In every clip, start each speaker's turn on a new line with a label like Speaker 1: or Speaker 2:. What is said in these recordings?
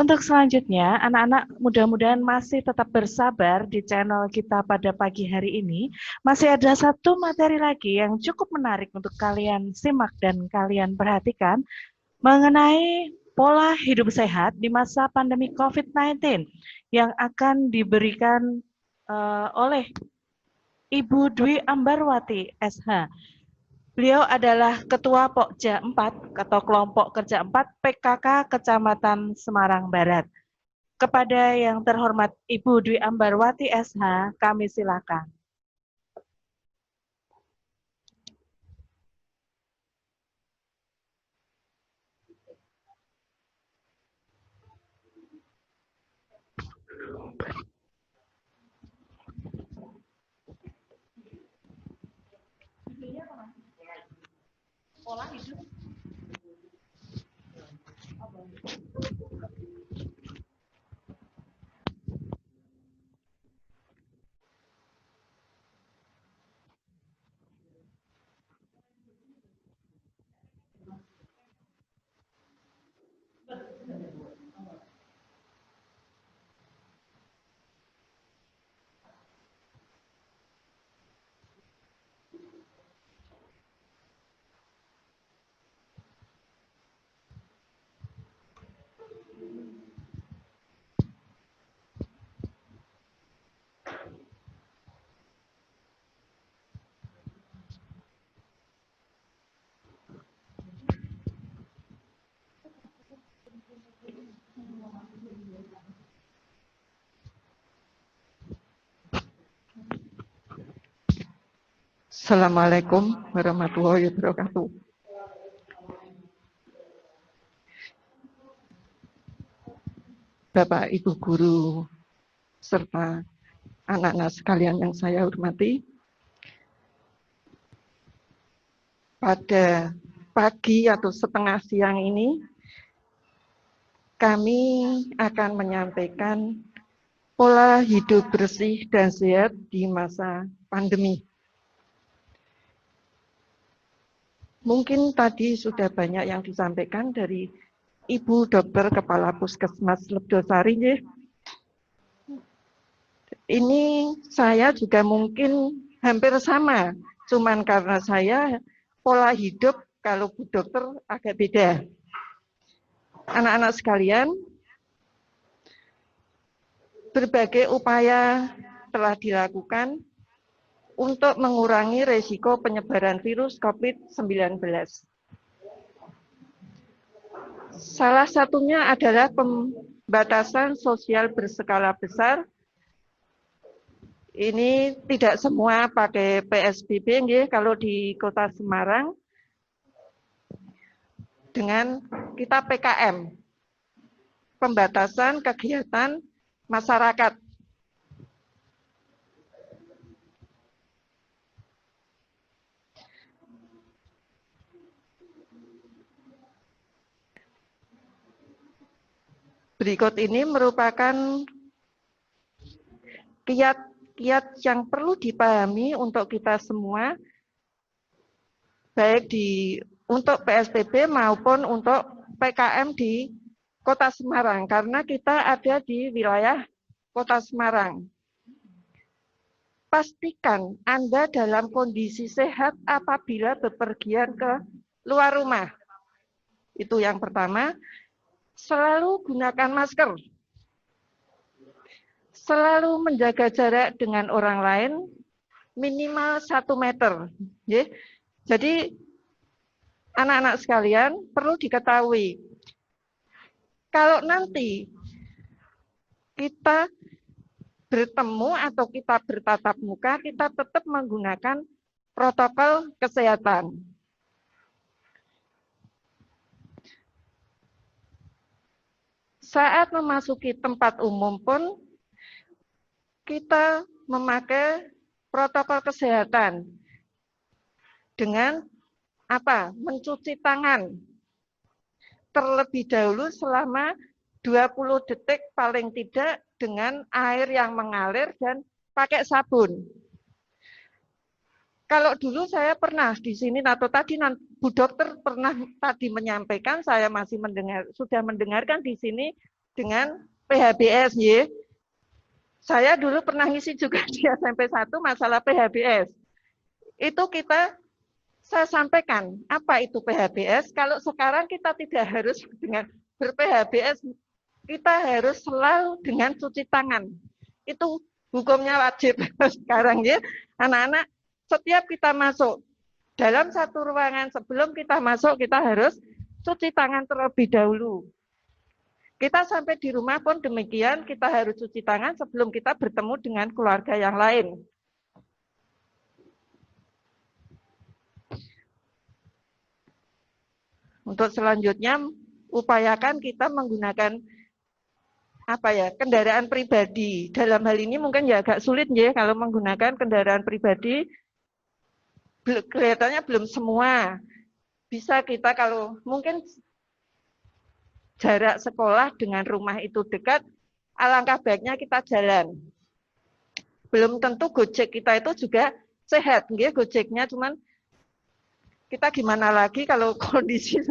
Speaker 1: Untuk selanjutnya, anak-anak mudah-mudahan masih tetap bersabar di channel kita pada pagi hari ini. Masih ada satu materi lagi yang cukup menarik untuk kalian simak dan kalian perhatikan mengenai pola hidup sehat di masa pandemi COVID-19 yang akan diberikan oleh Ibu Dwi Ambarwati, SH. Beliau adalah Ketua Pokja 4 atau Kelompok Kerja 4 PKK Kecamatan Semarang Barat. Kepada yang terhormat Ibu Dwi Ambarwati, SH, kami silakan. Pola hidup.
Speaker 2: Assalamualaikum warahmatullahi wabarakatuh. Bapak, Ibu guru, serta anak-anak sekalian yang saya hormati, pada pagi atau setengah siang ini, kami akan menyampaikan pola hidup bersih dan sehat di masa pandemi. Mungkin tadi sudah banyak yang disampaikan dari Ibu Dokter Kepala Puskesmas Lebdosari. Ini saya juga mungkin hampir sama, cuman karena saya pola hidup kalau Bu Dokter agak beda. Anak-anak sekalian, berbagai upaya telah dilakukan untuk mengurangi resiko penyebaran virus COVID-19. Salah satunya adalah pembatasan sosial berskala besar. Ini tidak semua pakai PSBB, kalau di Kota Semarang dengan kita PKM, pembatasan kegiatan masyarakat. Berikut ini merupakan kiat-kiat yang perlu dipahami untuk kita semua, baik untuk PSBB maupun untuk PKM di Kota Semarang, karena kita ada di wilayah Kota Semarang. Pastikan Anda dalam kondisi sehat apabila bepergian ke luar rumah. Itu yang pertama. Selalu gunakan masker. Selalu menjaga jarak dengan orang lain minimal 1 meter. Jadi anak-anak sekalian perlu diketahui, kalau nanti kita bertemu atau kita bertatap muka, kita tetap menggunakan protokol kesehatan. Saat memasuki tempat umum pun kita memakai protokol kesehatan dengan apa? Mencuci tangan terlebih dahulu selama 20 detik paling tidak dengan air yang mengalir dan pakai sabun. Kalau dulu saya pernah di sini atau tadi Bu Dokter pernah tadi menyampaikan, saya masih sudah mendengarkan di sini dengan PHBS ya. Saya dulu pernah ngisi juga di SMP 1 masalah PHBS. Itu saya sampaikan apa itu PHBS. Kalau sekarang kita tidak harus dengan ber-PHBS, kita harus selalu dengan cuci tangan. Itu hukumnya wajib sekarang ya. Anak-anak, setiap kita masuk dalam satu ruangan, sebelum kita masuk kita harus cuci tangan terlebih dahulu. Kita sampai di rumah pun demikian, kita harus cuci tangan sebelum kita bertemu dengan keluarga yang lain. Untuk selanjutnya, upayakan kita menggunakan kendaraan pribadi. Dalam hal ini mungkin ya agak sulit ya kalau menggunakan kendaraan pribadi. Kelihatannya belum semua. Bisa kita kalau mungkin jarak sekolah dengan rumah itu dekat, alangkah baiknya kita jalan. Belum tentu Gojek kita itu juga sehat, nggih Gojeknya, cuman kita gimana lagi kalau kondisi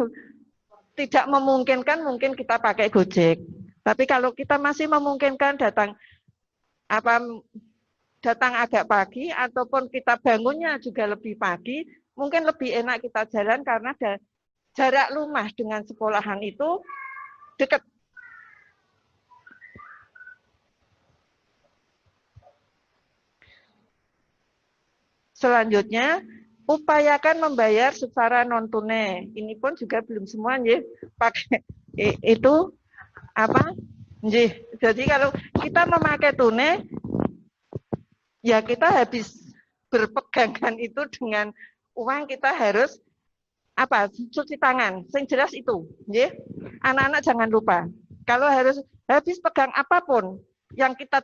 Speaker 2: tidak memungkinkan, mungkin kita pakai Gojek. Tapi kalau kita masih memungkinkan datang agak pagi ataupun kita bangunnya juga lebih pagi, mungkin lebih enak kita jalan karena jarak rumah dengan sekolahan itu dekat. Selanjutnya, upayakan membayar secara non tunai. Ini pun juga belum semua ya pakai itu Jadi kalau kita memakai tunai, ya kita habis berpegangan itu dengan uang, kita harus cuci tangan. Yang jelas itu, ya. Anak-anak jangan lupa. Kalau habis pegang apapun yang kita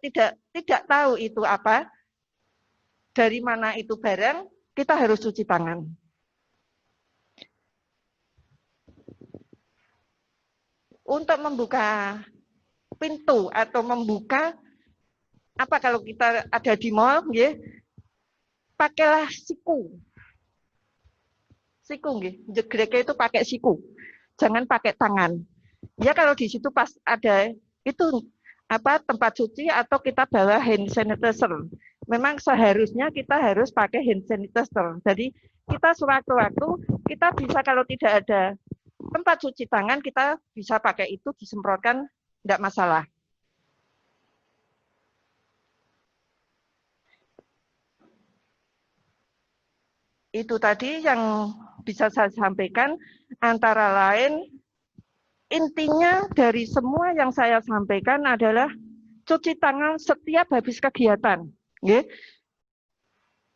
Speaker 2: tidak tahu itu apa, dari mana itu barang, kita harus cuci tangan. Untuk membuka pintu atau membuka kalau kita ada di mall, ya, pakailah siku. Siku nggih, jegreknya itu pakai siku. Jangan pakai tangan. Ya kalau di situ pas ada itu tempat cuci atau kita bawa hand sanitizer. Memang seharusnya kita harus pakai hand sanitizer. Jadi kita sewaktu-waktu kita bisa kalau tidak ada tempat cuci tangan, kita bisa pakai itu disemprotkan, tidak masalah. Itu tadi yang bisa saya sampaikan, antara lain intinya dari semua yang saya sampaikan adalah cuci tangan setiap habis kegiatan.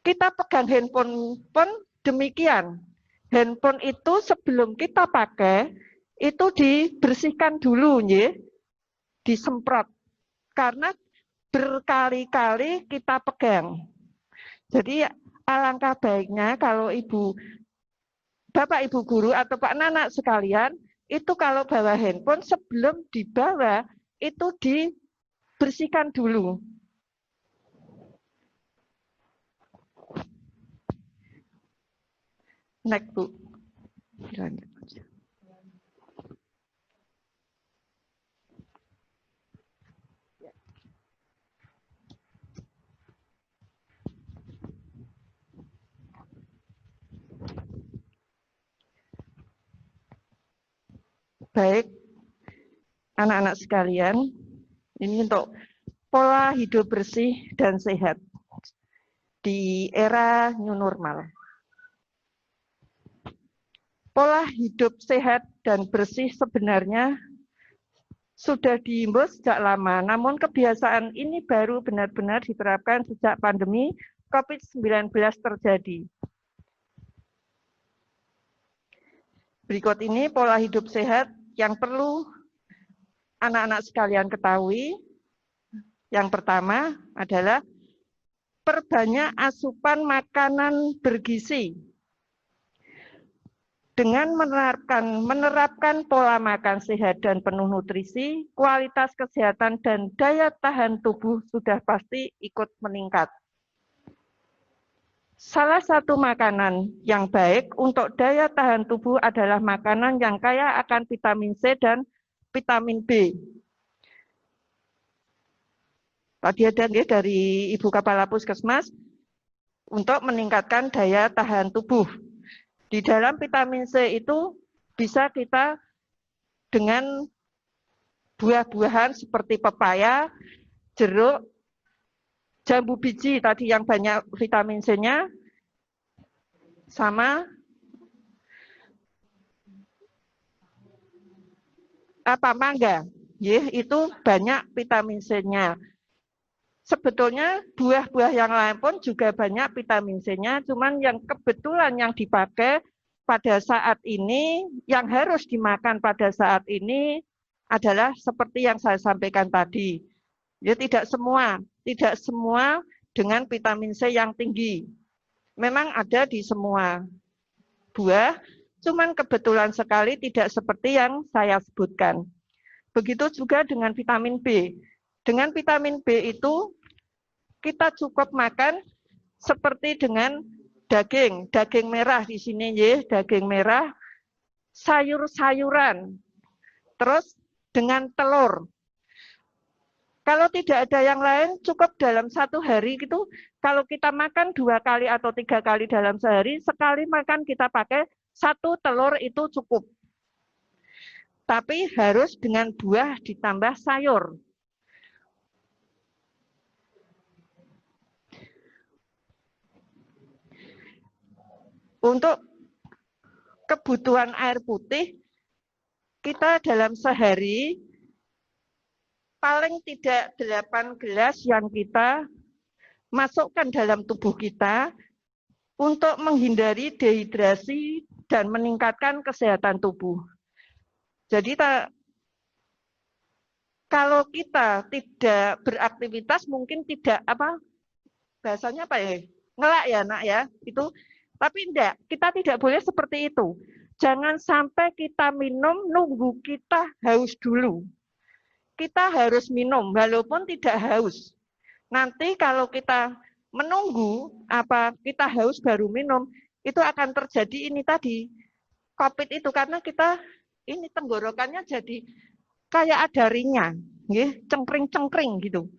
Speaker 2: Kita pegang handphone pun demikian. Handphone itu sebelum kita pakai, itu dibersihkan dulu, disemprot. Karena berkali-kali kita pegang. Jadi alangkah baiknya kalau Bapak Ibu guru atau Pak Nanak sekalian, itu kalau bawa handphone sebelum dibawa itu dibersihkan dulu. Next, Bu. Baik, anak-anak sekalian, ini untuk pola hidup bersih dan sehat di era new normal. Pola hidup sehat dan bersih sebenarnya sudah dihimbau sejak lama, namun kebiasaan ini baru benar-benar diterapkan sejak pandemi COVID-19 terjadi. Berikut ini pola hidup sehat yang perlu anak-anak sekalian ketahui. Yang pertama adalah perbanyak asupan makanan bergizi. Dengan menerapkan pola makan sehat dan penuh nutrisi, kualitas kesehatan dan daya tahan tubuh sudah pasti ikut meningkat. Salah satu makanan yang baik untuk daya tahan tubuh adalah makanan yang kaya akan vitamin C dan vitamin B. Tadi ada nggih dari Ibu Kepala Puskesmas untuk meningkatkan daya tahan tubuh. Di dalam vitamin C itu bisa kita dengan buah-buahan seperti pepaya, jeruk, jambu biji tadi yang banyak vitamin C-nya, sama mangga, itu banyak vitamin C-nya. Sebetulnya buah-buah yang lain pun juga banyak vitamin C-nya, cuman yang kebetulan yang dipakai pada saat ini, yang harus dimakan pada saat ini adalah seperti yang saya sampaikan tadi. Ya tidak semua dengan vitamin C yang tinggi. Memang ada di semua buah, cuman kebetulan sekali tidak seperti yang saya sebutkan. Begitu juga dengan vitamin B. Dengan vitamin B itu kita cukup makan seperti dengan daging merah di sini ya, daging merah, sayur-sayuran, terus dengan telur. Kalau tidak ada yang lain, cukup dalam satu hari gitu. Kalau kita makan 2 kali atau 3 kali dalam sehari, sekali makan kita pakai 1 telur itu cukup. Tapi harus dengan buah ditambah sayur. Untuk kebutuhan air putih, kita dalam sehari paling tidak 8 gelas yang kita masukkan dalam tubuh kita untuk menghindari dehidrasi dan meningkatkan kesehatan tubuh. Jadi kalau kita tidak beraktivitas mungkin tidak bahasanya ya? Ngelak ya, Nak ya. Itu tapi enggak, kita tidak boleh seperti itu. Jangan sampai kita minum nunggu kita haus dulu. Kita harus minum walaupun tidak haus. Nanti kalau kita menunggu kita haus baru minum, itu akan terjadi ini tadi COVID itu karena kita ini tenggorokannya jadi kayak ada ringnya, cengkring-cengkring gitu.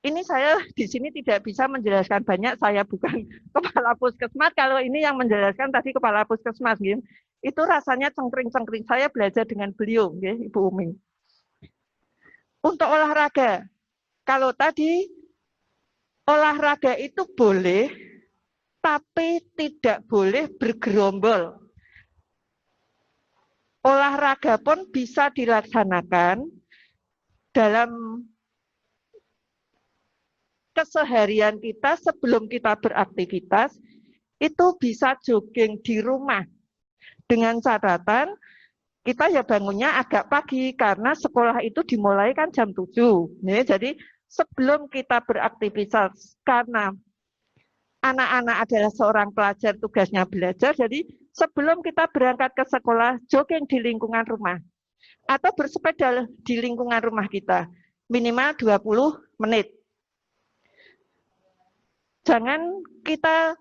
Speaker 2: Ini saya di sini tidak bisa menjelaskan banyak, saya bukan kepala puskesmas. Kalau ini yang menjelaskan tadi kepala puskesmas, itu rasanya cengkring-cengkring. Saya belajar dengan beliau, Ibu Umi. Untuk olahraga, kalau tadi olahraga itu boleh, tapi tidak boleh bergerombol. Olahraga pun bisa dilaksanakan dalam keseharian kita sebelum kita beraktivitas, itu bisa jogging di rumah. Dengan catatan, kita ya bangunnya agak pagi, karena sekolah itu dimulai kan jam 7. Jadi sebelum kita beraktivitas, karena anak-anak adalah seorang pelajar, tugasnya belajar, jadi sebelum kita berangkat ke sekolah, jogging di lingkungan rumah. Atau bersepeda di lingkungan rumah kita, minimal 20 menit. Jangan kita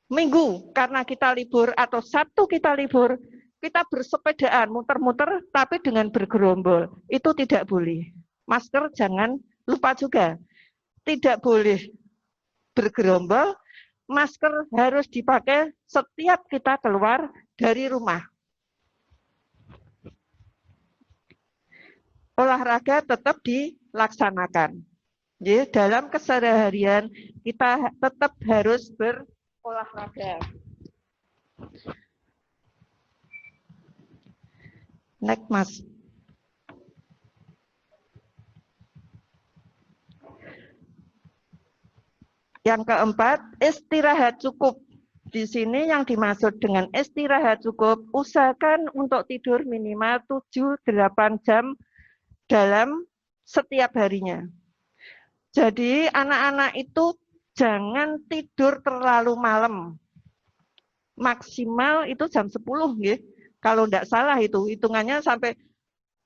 Speaker 2: Minggu karena kita libur atau Sabtu kita libur, kita bersepedaan muter-muter tapi dengan bergerombol. Itu tidak boleh. Masker jangan lupa juga. Tidak boleh bergerombol, masker harus dipakai setiap kita keluar dari rumah. Olahraga tetap dilaksanakan. Dalam keseharian kita tetap harus berolahraga. Next, Mas. Yang keempat, istirahat cukup. Di sini yang dimaksud dengan istirahat cukup, usahakan untuk tidur minimal 7-8 jam dalam setiap harinya. Jadi anak-anak itu jangan tidur terlalu malam. Maksimal itu jam 10, kalau tidak salah itu, hitungannya sampai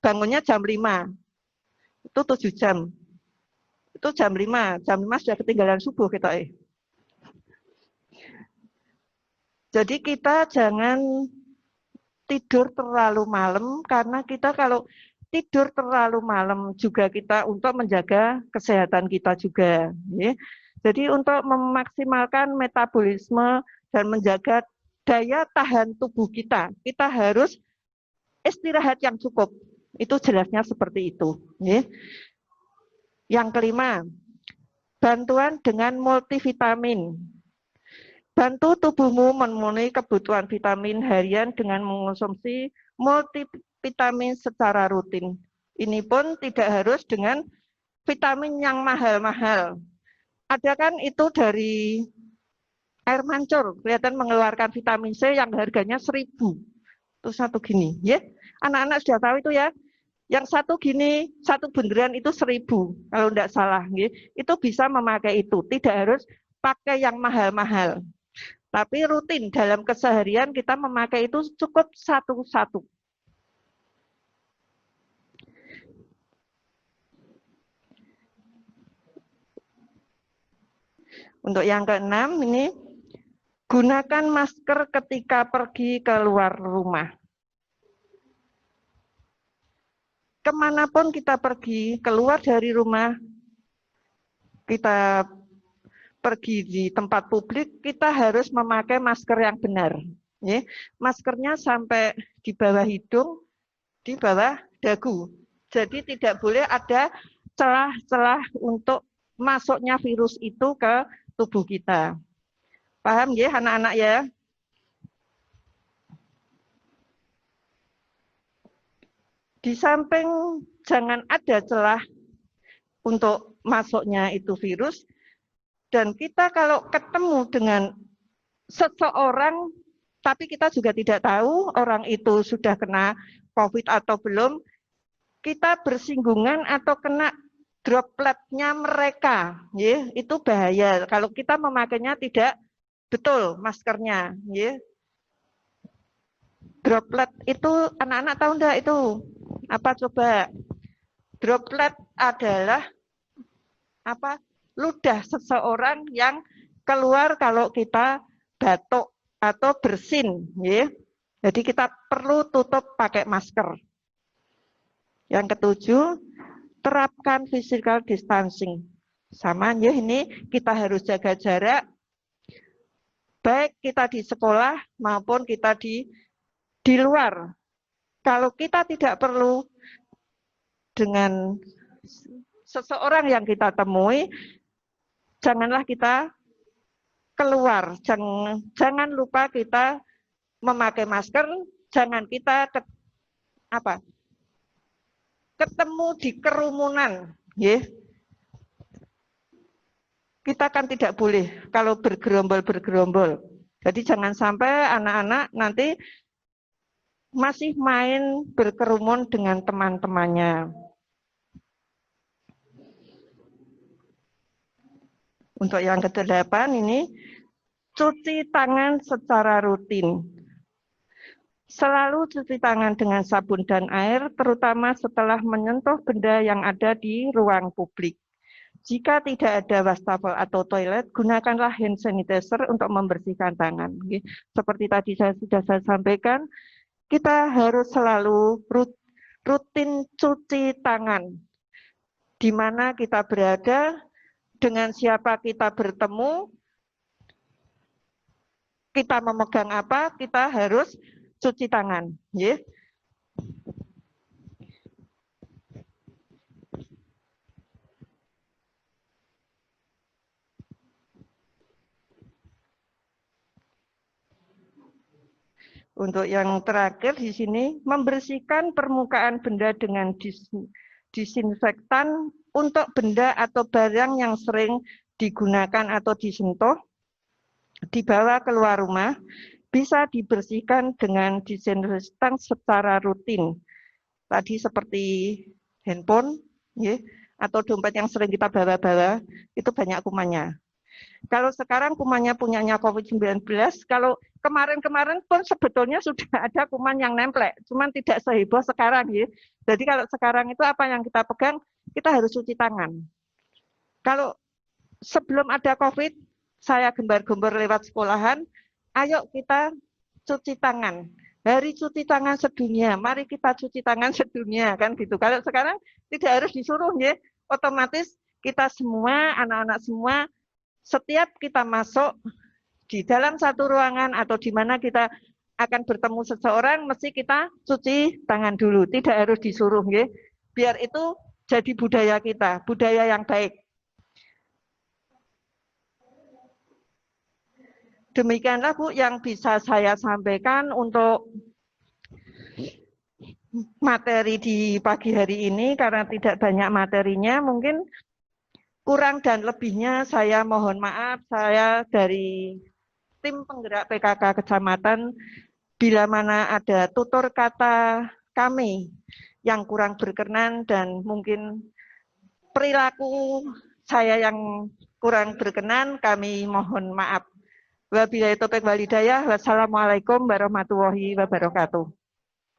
Speaker 2: bangunnya jam 5. Itu 7 jam. Itu jam 5 sudah ketinggalan subuh kita. Jadi kita jangan tidur terlalu malam, karena kita kalau tidur terlalu malam juga kita untuk menjaga kesehatan kita juga. Ya. Jadi untuk memaksimalkan metabolisme dan menjaga daya tahan tubuh kita harus istirahat yang cukup. Itu jelasnya seperti itu. Ya. Yang kelima, bantuan dengan multivitamin. Bantu tubuhmu memenuhi kebutuhan vitamin harian dengan mengonsumsi multivitamin secara rutin. Ini pun tidak harus dengan vitamin yang mahal-mahal. Ada kan itu dari air mancur, kelihatan mengeluarkan vitamin C yang harganya 1.000. Itu satu gini, ya. Anak-anak sudah tahu itu ya. Yang satu gini, satu bunderan itu 1.000, kalau tidak salah. Ya. Itu bisa memakai itu, tidak harus pakai yang mahal-mahal. Tapi rutin dalam keseharian kita memakai itu cukup satu-satu. Untuk yang keenam ini, gunakan masker ketika pergi keluar rumah. Kemanapun kita pergi, keluar dari rumah, kita pergi di tempat publik, kita harus memakai masker yang benar. Ya. Maskernya sampai di bawah hidung, di bawah dagu. Jadi tidak boleh ada celah-celah untuk masuknya virus itu ke tubuh kita. Paham ya anak-anak ya? Di samping jangan ada celah untuk masuknya itu virus, dan kita kalau ketemu dengan seseorang, tapi kita juga tidak tahu orang itu sudah kena COVID atau belum, kita bersinggungan atau kena dropletnya mereka, ya, itu bahaya. Kalau kita memakainya tidak betul maskernya, ya. Droplet itu anak-anak tahu enggak itu? Apa coba? Droplet adalah apa? Ludah seseorang yang keluar kalau kita batuk atau bersin, ya. Jadi kita perlu tutup pakai masker. Yang ketujuh, terapkan physical distancing. Sama ya, ini kita harus jaga jarak, baik kita di sekolah maupun kita di luar. Kalau kita tidak perlu dengan seseorang yang kita temui, janganlah kita keluar. Jangan lupa kita memakai masker, jangan kita ketemu di kerumunan, ya. Kita kan tidak boleh kalau bergerombol. Jadi jangan sampai anak-anak nanti masih main berkerumun dengan teman-temannya. Untuk yang ke-8 ini, cuci tangan secara rutin. Selalu cuci tangan dengan sabun dan air, terutama setelah menyentuh benda yang ada di ruang publik. Jika tidak ada wastafel atau toilet, gunakanlah hand sanitizer untuk membersihkan tangan. Seperti tadi sudah saya sampaikan, kita harus selalu rutin cuci tangan. Di mana kita berada, dengan siapa kita bertemu, kita memegang apa, kita harus cuci tangan. Ya. Untuk yang terakhir di sini, membersihkan permukaan benda dengan disinfektan untuk benda atau barang yang sering digunakan atau disentuh, dibawa keluar rumah, bisa dibersihkan dengan disinfektan secara rutin. Tadi seperti handphone, ya, atau dompet yang sering kita bawa-bawa, itu banyak kumannya. Kalau sekarang kumannya punyanya COVID-19, kalau kemarin-kemarin pun sebetulnya sudah ada kuman yang nemplek, cuman tidak seheboh sekarang ya. Jadi kalau sekarang itu apa yang kita pegang, kita harus cuci tangan. Kalau sebelum ada COVID, saya gembar-gembor lewat sekolahan, ayo kita cuci tangan. Hari cuci tangan sedunia, mari kita cuci tangan sedunia, kan gitu. Kalau sekarang tidak harus disuruh ya, otomatis kita semua, anak-anak semua, setiap kita masuk di dalam satu ruangan atau di mana kita akan bertemu seseorang, mesti kita cuci tangan dulu, tidak harus disuruh ya. Biar itu jadi budaya kita, budaya yang baik. Demikianlah Bu yang bisa saya sampaikan untuk materi di pagi hari ini. Karena tidak banyak materinya, mungkin kurang dan lebihnya saya mohon maaf. Saya dari tim penggerak PKK Kecamatan, bila mana ada tutur kata kami yang kurang berkenan dan mungkin perilaku saya yang kurang berkenan, kami mohon maaf. Wabillahi taufiq wal hidayah. Wassalamualaikum warahmatullahi wabarakatuh.